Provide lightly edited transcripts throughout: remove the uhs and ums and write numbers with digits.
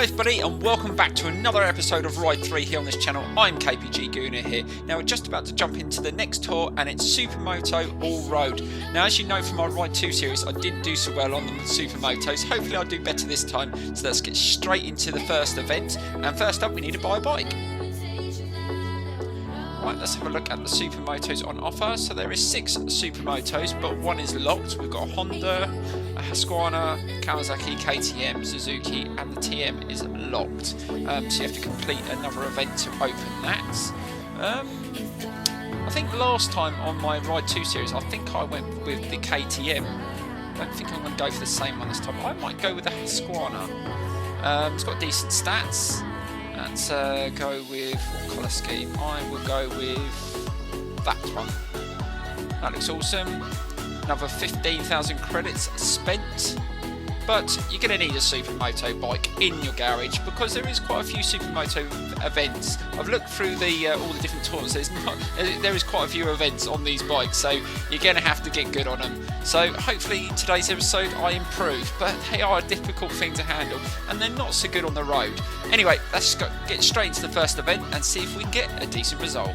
everybody, and welcome back to another episode of Ride 3 here on this channel. I'm KPG-GOONER here. Now we're just about to jump into the next tour, and it's Supermoto All-Road. Now as you know from our Ride 2 series, I didn't do so well on the Supermotos. Hopefully I'll do better this time, so let's get straight into the first event. And first up we need to buy a bike. Right, let's have a look at the Supermotos on offer. So there is 6 Supermotos, but one is locked. We've got a Honda, a Husqvarna, Kawasaki, KTM, Suzuki, and the TM is locked. So you have to complete another event to open that. I think last time on my Ride 2 series, I think I went with the KTM. I don't think I'm going to go for the same one this time. I might go with the Husqvarna. It's got decent stats. Let's go with what colour scheme? I will go with that one. That looks awesome. Another 15,000 credits spent. But you're going to need a Supermoto bike in your garage because there is quite a few Supermoto events. I've looked through the all the different tours. There is quite a few events on these bikes, so you're going to have to get good on them. So hopefully today's episode I improve, but they are a difficult thing to handle and they're not so good on the road. Anyway, let's get straight into the first event and see if we can get a decent result.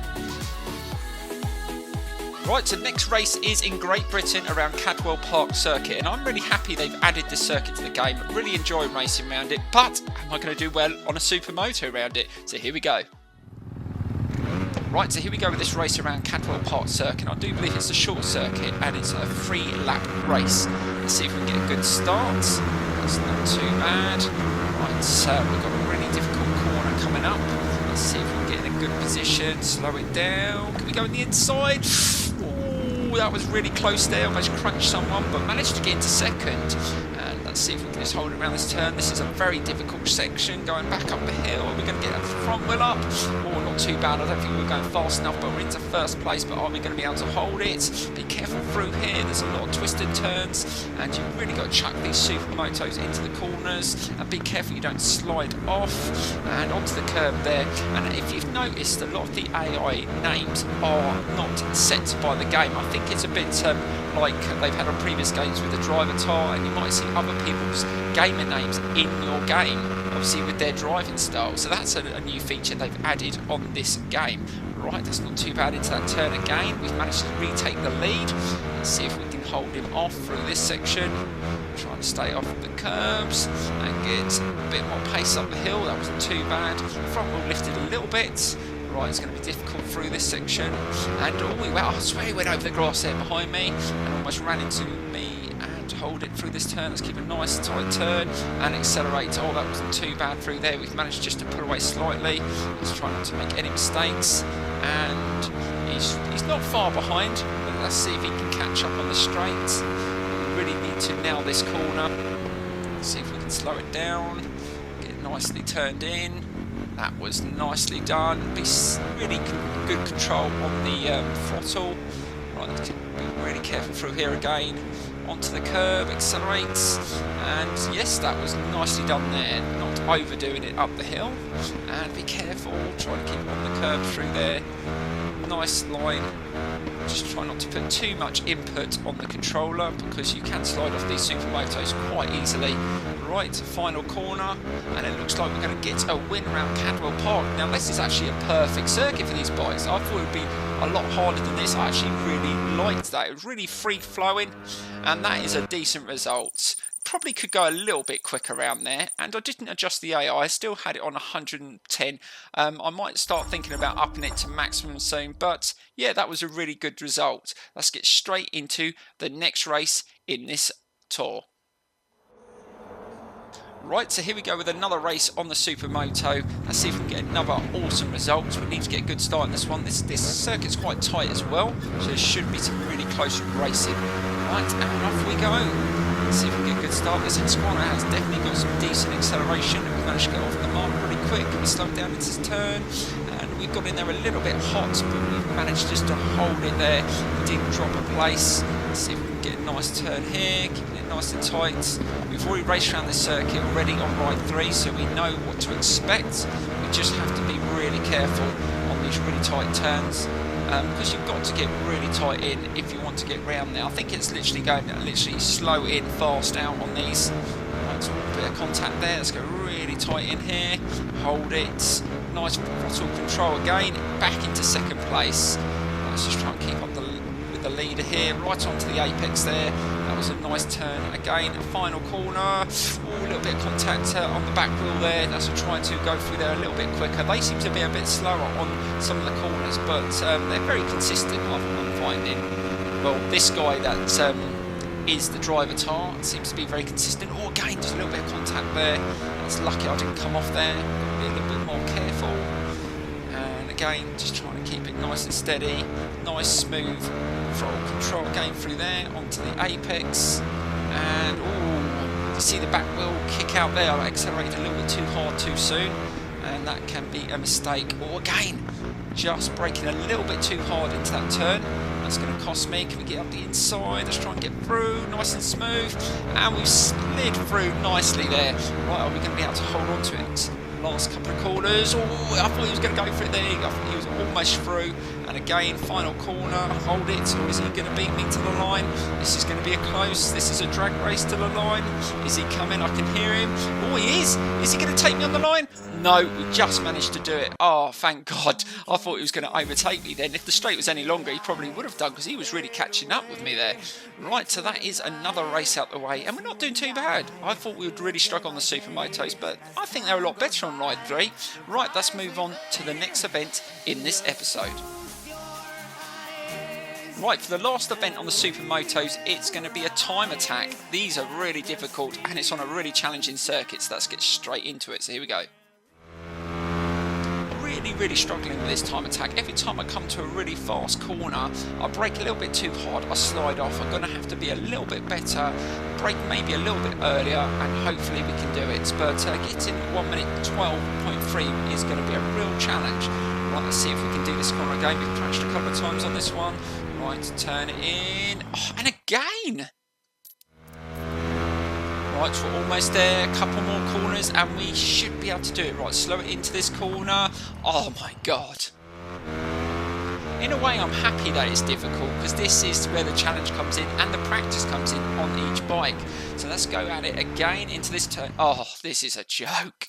Right, so the next race is in Great Britain around Cadwell Park Circuit, and I'm really happy they've added this circuit to the game. I really enjoy racing around it, but am I going to do well on a Supermoto around it? So here we go. Right, so here we go with this race around Cadwell Park Circuit. I do believe it's a short circuit and it's a 3-lap race. Let's see if we can get a good start. That's not too bad. Right, so we've got a really difficult corner coming up. Let's see if we can get in a good position, slow it down. Can we go on the inside? Ooh, that was really close there, almost crunched someone, but managed to get into second. And let's see if we can just hold it around this turn. This is a very difficult section, going back up the hill. Are we going to get a front wheel up? Oh, not too bad. I don't think we're going fast enough, but we're into first place. But are we going to be able to hold it? Be careful through here. There's a lot of twisted turns, and you've really got to chuck these Supermotos into the corners, and be careful you don't slide off and onto the curb there. And if you've noticed, a lot of the AI names are not set by the game. I think it's a bit like they've had on previous games with the driver tile, and you might see other people's gamer names in your game, obviously with their driving style. So that's a new feature they've added on this game. Right, that's not too bad into that turn again. We've managed to retake the lead. Let's see if we can hold him off through this section. Trying to stay off the curbs and get a bit more pace up the hill. That wasn't too bad. Front wheel lifted a little bit. Right, it's going to be difficult through this section. And oh, wow, I swear he went over the grass there behind me and almost ran into me. And hold it through this turn. Let's keep a nice tight turn and accelerate. Oh, that wasn't too bad through there. We've managed just to pull away slightly. Let's try not to make any mistakes. And he's not far behind, but let's see if he can catch up on the straight. We really need to nail this corner. Let's see if we can slow it down. Get it nicely turned in. That was nicely done. Be really good control on the throttle. Right, let's be really careful through here again. Onto the curb, accelerates, and yes, that was nicely done there. Not overdoing it up the hill. And be careful, try to keep on the curb through there. Nice line. Just try not to put too much input on the controller because you can slide off these Supermotos quite easily. Right, final corner, and it looks like we're going to get a win around Cadwell Park. Now this is actually a perfect circuit for these bikes. I thought it would be a lot harder than this. I actually really liked that. It was really free flowing, and that is a decent result. Probably could go a little bit quicker around there, and I didn't adjust the AI. I still had it on 110. I might start thinking about upping it to maximum soon, but yeah, that was a really good result. Let's get straight into the next race in this tour. Right, so here we go with another race on the Supermoto. Let's see if we can get another awesome result. We need to get a good start in this one. This circuit's quite tight as well, so there should be some really close racing. Right, and off we go. Let's see if we can get a good start. This Husqvarna has definitely got some decent acceleration. We managed to get off the mark really quick. We slowed down into this turn, and we got in there a little bit hot, but we managed just to hold it there. We didn't drop a place. Let's see if we can get a nice turn here, keeping it nice and tight. We've already raced around this circuit already on Ride 3, so we know what to expect. We just have to be really careful on these really tight turns. Because you've got to get really tight in if you want to get round there. I think it's literally going to slow in fast out on these. Right, so a bit of contact there. Let's go really tight in here. Hold it. Nice throttle control again. Back into second place. Let's just try and keep up with the leader here. Right onto the apex there. That was a nice turn again. Final corner. Ooh, a little bit of contact on the back wheel there. That's trying to go through there a little bit quicker. They seem to be a bit slower on some of the corners, but they're very consistent. I'm finding. Well, this guy that is the driver tar seems to be very consistent. Oh, again, just a little bit of contact there. That's lucky I didn't come off there. Got to be a little bit more careful. And again, just trying to keep it nice and steady. Nice, smooth throttle control again through there onto the apex. And oh, you see the back wheel kick out there. I accelerated a little bit too hard too soon, and that can be a mistake. Oh, again, just braking a little bit too hard into that turn. That's going to cost me. Can we get up the inside? Let's try and get through nice and smooth, and we've slid through nicely there. Right, are we going to be able to hold on to it? Last couple of corners. Oh, I thought he was going to go for it there. I thought he was almost through. And again, final corner. Hold it, or is he going to beat me to the line? This is going to be a close. This is a drag race to the line. Is he coming? I can hear him. Oh, he is. Is he going to take me on the line? No, we just managed to do it. Oh, thank God. I thought he was going to overtake me then. If the straight was any longer, he probably would have done, because he was really catching up with me there. Right, so that is another race out the way, and we're not doing too bad. I thought we would really struggle on the Supermotos, but I think they're a lot better on Ride 3. Right, let's move on to the next event in this episode. Right, for the last event on the Supermotos, it's going to be a time attack. These are really difficult, and it's on a really challenging circuit, so let's get straight into it. So here we go. Really struggling with this time attack. Every time I come to a really fast corner, I brake a little bit too hard, I slide off. I'm going to have to be a little bit better, brake maybe a little bit earlier, and hopefully we can do it. But getting 1 minute 12.3 is going to be a real challenge. Right, let's see if we can do this corner again. We've crashed a couple of times on this one. Right, turn it in. Oh, and again! Right, so we're almost there, a couple more corners, and we should be able to do it. Right, slow it into this corner. Oh my God. In a way, I'm happy that it's difficult, because this is where the challenge comes in and the practice comes in on each bike. So let's go at it again into this turn. Oh, this is a joke.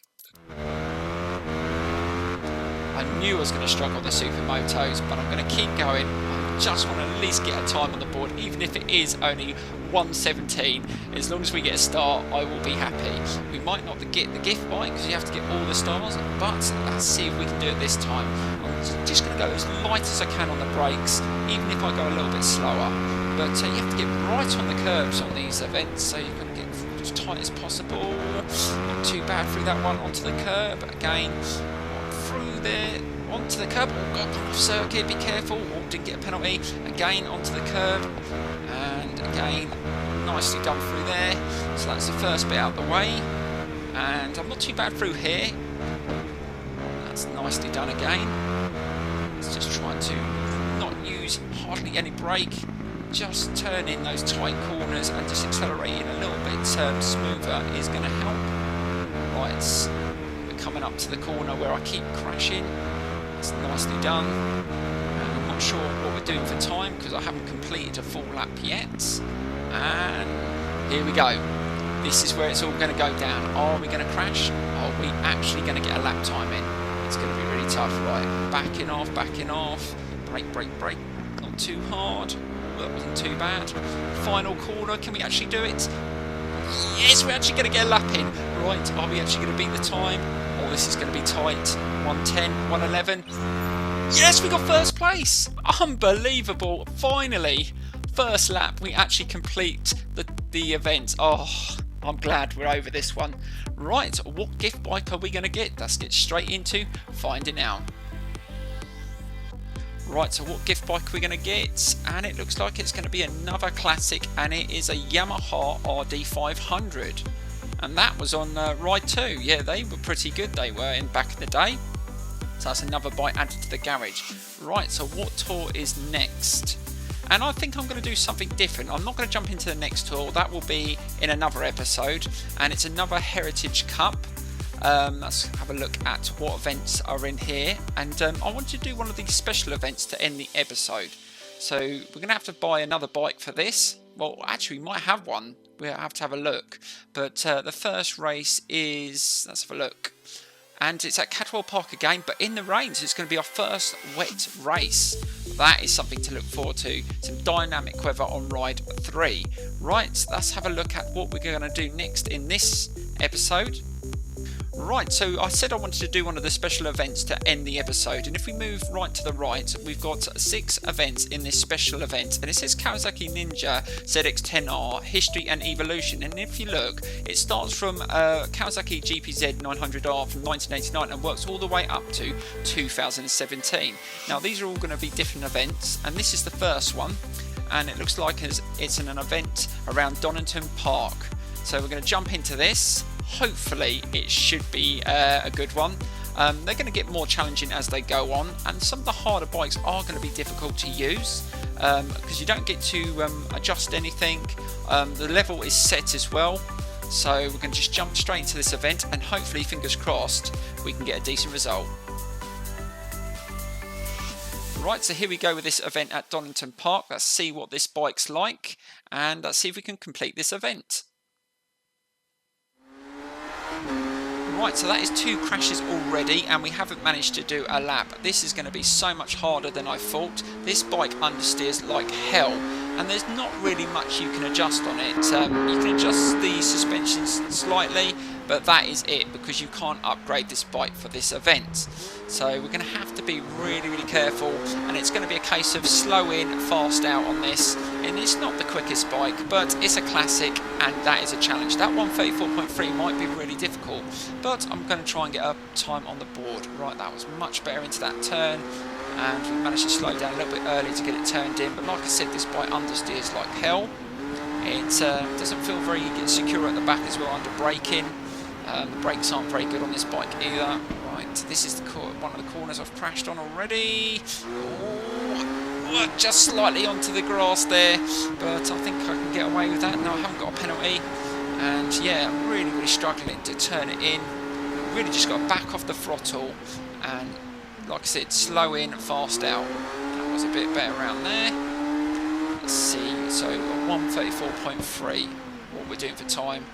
I knew I was going to struggle on the Supermotos, but I'm going to keep going. I just want to at least get a time on the board, even if it is only 1:17. As long as we get a start, I will be happy. We might not get the gift bike because you have to get all the stars, but let's see if we can do it this time. I'm just going to go as light as I can on the brakes, even if I go a little bit slower. But you have to get right on the curbs on these events, so you're going to get as tight as possible. Not too bad through that one, onto the curb again. Through there, onto the curb. Oh God, off circuit, be careful. Oh, didn't get a penalty. Again, onto the curb. And again, nicely done through there. So that's the first bit out of the way. And I'm not too bad through here. That's nicely done again. It's just trying to not use hardly any brake. Just turn in those tight corners and just accelerating a little bit smoother is going to help. Right. Coming up to the corner where I keep crashing. That's nicely done. And I'm not sure what we're doing for time because I haven't completed a full lap yet. And here we go. This is where it's all going to go down. Are we going to crash? Are we actually going to get a lap time in? It's going to be really tough. Right, backing off. Brake. Not too hard. That wasn't too bad. Final corner. Can we actually do it? Yes, we're actually going to get a lap in. Right, are we actually going to beat the time? Oh, this is going to be tight. 1:10, 1:11. Yes, we got first place. Unbelievable. Finally, first lap, we actually complete the event. Oh, I'm glad we're over this one. Right, what gift bike are we going to get? Let's get straight into finding out. Right, so what gift bike are we going to get? And it looks like it's going to be another classic, and it is a Yamaha RD500. And that was on Ride 2. Yeah, they were pretty good, they were, in back in the day. So that's another bike added to the garage. Right, so what tour is next? And I think I'm going to do something different. I'm not going to jump into the next tour. That will be in another episode. And it's another Heritage Cup. Let's have a look at what events are in here. And I want to do one of these special events to end the episode. So we're going to have to buy another bike for this. Well, actually, we might have one we'll have to have a look. But the first race is, let's have a look. And it's at Cadwell Park again, but in the rain, so it's going to be our first wet race. That is something to look forward to. Some dynamic weather on ride 3. Right, let's have a look at what we're going to do next in this episode. Right, so I said I wanted to do one of the special events to end the episode, and if we move right to the right, we've got 6 events in this special event, and it says Kawasaki Ninja ZX-10R History and Evolution. And if you look, it starts from Kawasaki GPZ 900R from 1989 and works all the way up to 2017. Now these are all going to be different events, and this is the first one, and it looks like it's an event around Donington Park. So we're going to jump into this. Hopefully it should be a good one. They're going to get more challenging as they go on, and some of the harder bikes are going to be difficult to use because you don't get to adjust anything. The level is set as well, so we're going to just jump straight into this event, and hopefully, fingers crossed, we can get a decent result. Right, so here we go with this event at Donington Park. Let's see what this bike's like, and let's see if we can complete this event. Right, so that is 2 crashes already, and we haven't managed to do a lap. This is going to be so much harder than I thought. This bike understeers like hell, and there's not really much you can adjust on it. You can adjust the suspensions slightly, but that is it, because you can't upgrade this bike for this event. So we're going to have to be really, really careful, and it's going to be a case of slow in, fast out on this. And it's not the quickest bike, but it's a classic, and that is a challenge. That 134.3 might be really difficult, but I'm going to try and get a time on the board. Right, that was much better into that turn, and we managed to slow down a little bit early to get it turned in. But like I said, this bike understeers like hell. It doesn't feel very secure at the back as well under braking. The brakes aren't very good on this bike either. Right, this is one of the corners I've crashed on already. Oh, just slightly onto the grass there, but I think I can get away with that. No, I haven't got a penalty. And yeah, I'm really, really struggling to turn it in. Really just got to back off the throttle and, like I said, slow in, fast out. That was a bit better around there. Let's see, so 134.3, what we're doing for time.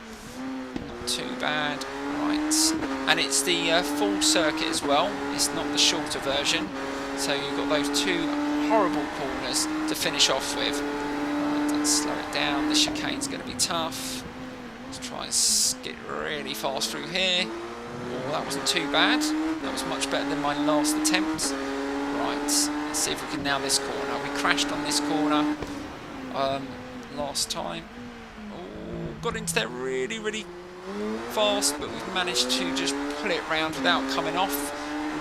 Not too bad. Right, and it's the full circuit as well. It's not the shorter version. So you've got those 2 horrible corners to finish off with. Right, let's slow it down. The chicane's going to be tough. Let's try and get really fast through here. Oh, that wasn't too bad. That was much better than my last attempt. Right, let's see if we can nail this corner. We crashed on this corner last time. Oh, got into there really, really fast, but we've managed to just pull it round without coming off.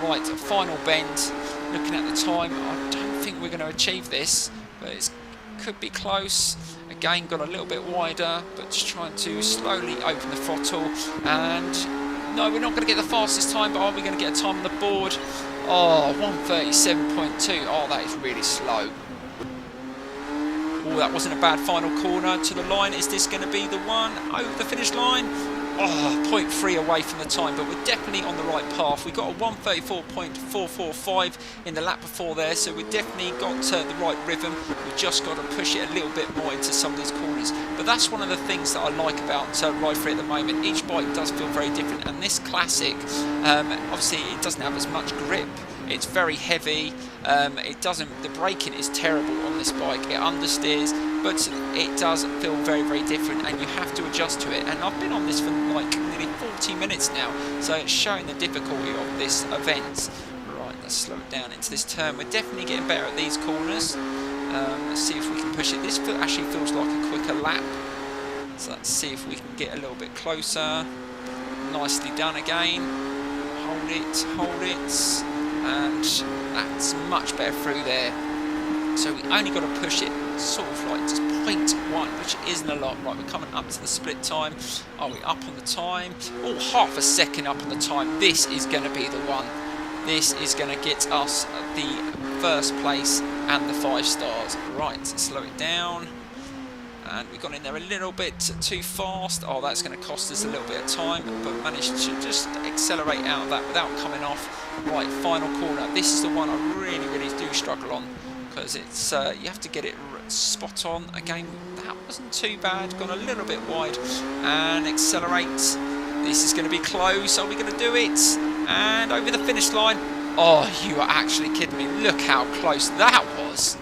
Right, final bend. Looking at the time, I don't think we're going to achieve this, but it could be close. Again, got a little bit wider, but just trying to slowly open the throttle. And no, we're not going to get the fastest time, but are we going to get a time on the board? Oh, 137.2. Oh, that is really slow. Oh, that wasn't a bad final corner to the line. Is this going to be the one over the finish line? Oh, 0.3 away from the time, but we're definitely on the right path. We got a 134.445 in the lap before there, so we definitely got the right rhythm. We've just got to push it a little bit more into some of these corners. But that's one of the things that I like about Ride 3 at the moment. Each bike does feel very different, and this classic, obviously it doesn't have as much grip. It's very heavy. The braking is terrible on this bike. It understeers, but it does feel very, very different, and you have to adjust to it. And I've been on this for like nearly 40 minutes now, so it's showing the difficulty of this event. Right, let's slow it down into this turn. We're definitely getting better at these corners. Let's see if we can push it. This actually feels like a quicker lap, so let's see if we can get a little bit closer. Nicely done again. Hold it. And that's much better through there. So we only got to push it sort of like just 0.1, which isn't a lot. Right, we're coming up to the split time. Are we up on the time? Oh, half a second up on the time. This is going to be the one. This is going to get us the first place and the 5 stars. Right, slow it down. And we got in there a little bit too fast. Oh, that's going to cost us a little bit of time, but managed to just accelerate out of that without coming off. Right, final corner. This is the one I really, really do struggle on, because it's you have to get it spot on. Again, that wasn't too bad. Gone a little bit wide and accelerate. This is going to be close. Are we going to do it? And over the finish line. Oh, you are actually kidding me. Look how close that was.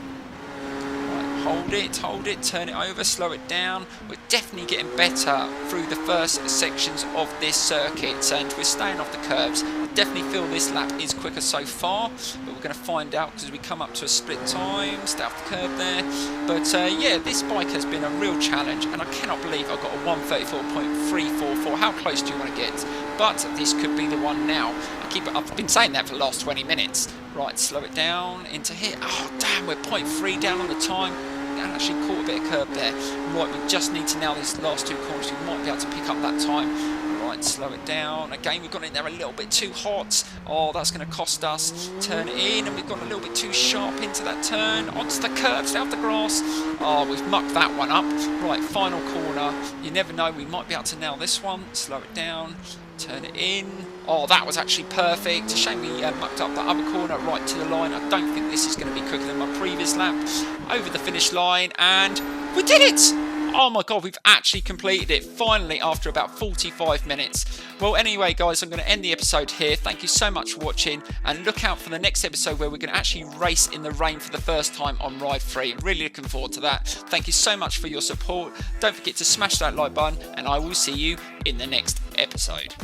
Hold it, turn it over, slow it down. We're definitely getting better through the first sections of this circuit, and we're staying off the curbs. I definitely feel this lap is quicker so far, but we're going to find out because we come up to a split time, stay off the curb there. But yeah, this bike has been a real challenge, and I cannot believe I've got a 1:34.344. How close do you want to get? But this could be the one now. I've been saying that for the last 20 minutes. Right, slow it down into here. Oh, damn, we're 0.3 down on the time. And actually caught a bit of curb there. Right, we just need to nail these last two corners. We might be able to pick up that time. Right, slow it down. Again, we've gone in there a little bit too hot. Oh, that's going to cost us. Turn it in, and we've gone a little bit too sharp into that turn. Onto the curb, stay off the grass. Oh, we've mucked that one up. Right, final corner. You never know, we might be able to nail this one. Slow it down. Turn it in. Oh, that was actually perfect. A shame we mucked up the other corner right to the line. I don't think this is going to be quicker than my previous lap. Over the finish line, and we did it! Oh my god, we've actually completed it finally after about 45 minutes. Well, anyway, guys, I'm going to end the episode here. Thank you so much for watching, and look out for the next episode where we're going to actually race in the rain for the first time on Ride 3. Really looking forward to that. Thank you so much for your support. Don't forget to smash that like button, and I will see you in the next episode.